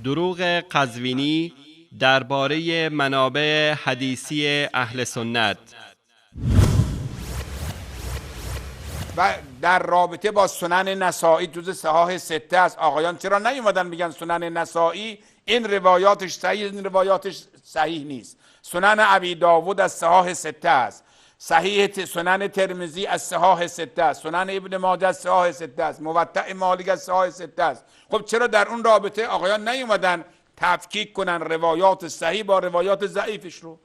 دروغ قزوینی درباره منابع حدیثی اهل سنت. و در رابطه با سنن نسائی جزء صحاح سته است. آقایان چرا نیومدن میگن سنن نسائی این روایاتش صحیح، این روایاتش صحیح نیست؟ سنن ابی داود از صحاح سته است، صحیح سنن ترمذی از صحاح سته است، سنن ابن ماجه از صحاح سته است، موطأ مالک از صحاح سته است. خب چرا در اون رابطه آقایان نیومدن تفکیک کنن روایات صحیح با روایات ضعیفش رو؟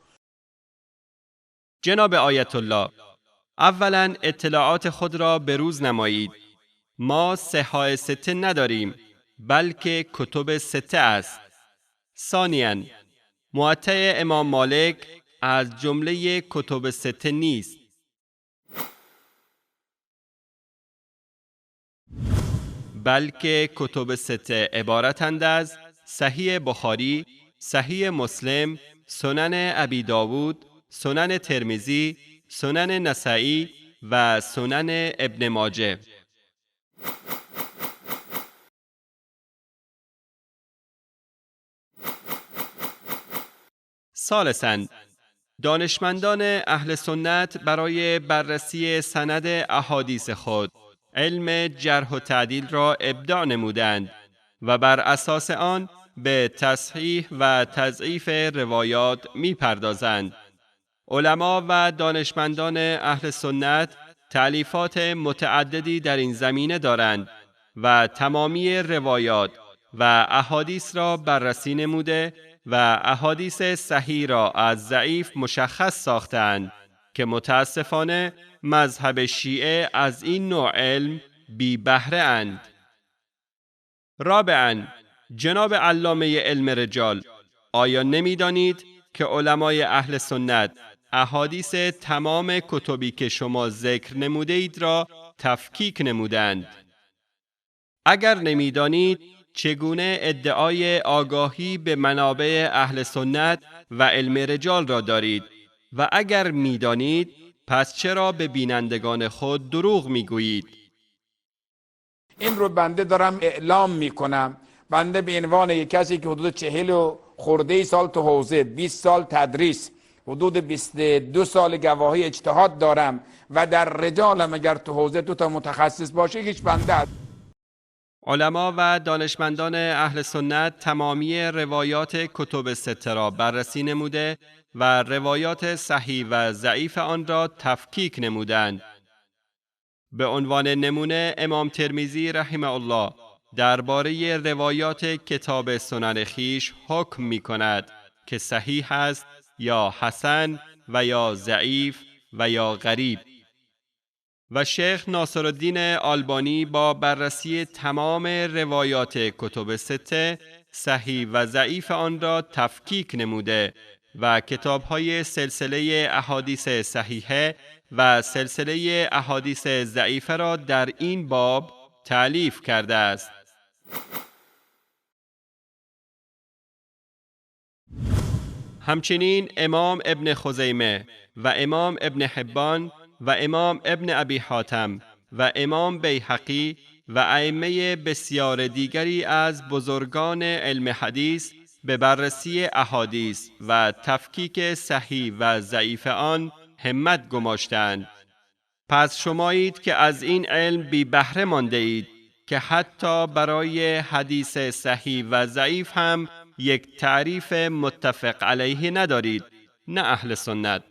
جناب آیت الله، اولا اطلاعات خود را بروز نمایید. ما صحاح سته نداریم، بلکه کتب سته است. ثانیاً موطأ امام مالک از جمله کتب سته نیست، بلکه کتب سته عبارتند از صحیح بخاری، صحیح مسلم، سنن ابی داود، سنن ترمذی، سنن نسائی و سنن ابن ماجه. ثالثاً دانشمندان اهل سنت برای بررسی سند احادیث خود علم جرح و تعدیل را ابداع نمودند و بر اساس آن به تصحیح و تضعیف روایات می پردازند. علما و دانشمندان اهل سنت تألیفات متعددی در این زمینه دارند و تمامی روایات و احادیث را بررسی نموده و احادیث صحیح را از ضعیف مشخص ساختند که متاسفانه مذهب شیعه از این نوع علم بی بهره اند. رابعاً جناب علامه علم رجال، آیا نمی‌دانید که علمای اهل سنت احادیث تمام کتبی که شما ذکر نموده اید را تفکیک نمودند؟ اگر نمی‌دانید چگونه ادعای آگاهی به منابع اهل سنت و علم رجال را دارید و اگر می‌دانید پس چرا به بینندگان خود دروغ می‌گویید؟ این رو بنده دارم اعلام میکنم. بنده به عنوان یک کسی که حدود 40 و خورده سال تو حوزه، 20 سال تدریس، حدود 22 سال گواهی اجتهاد دارم و در رجالم اگر تو حوزه 2 تا متخصص باشه هیچ بنده هست. علما و دانشمندان اهل سنت تمامی روایات کتب سته را بررسی نموده و روایات صحیح و ضعیف آن را تفکیک نمودند. به عنوان نمونه امام ترمذی رحمه الله درباره روایات کتاب سنن خویش حکم می کند که صحیح است یا حسن و یا ضعیف و یا غریب. و شیخ ناصرالدین آلبانی با بررسی تمام روایات کتب سته صحیح و ضعیف آن را تفکیک نموده و کتاب‌های سلسله احادیث صحیحه و سلسله احادیث ضعیفه را در این باب تألیف کرده است. همچنین امام ابن خزیمه و امام ابن حبان و امام ابن ابی حاتم و امام بیهقی و ائمه بسیار دیگری از بزرگان علم حدیث به بررسی احادیث و تفکیک صحیح و ضعیف آن همت گماشتند. پس شمایید که از این علم بی بهره مانده اید که حتی برای حدیث صحیح و ضعیف هم یک تعریف متفق علیه ندارید، نه اهل سنت.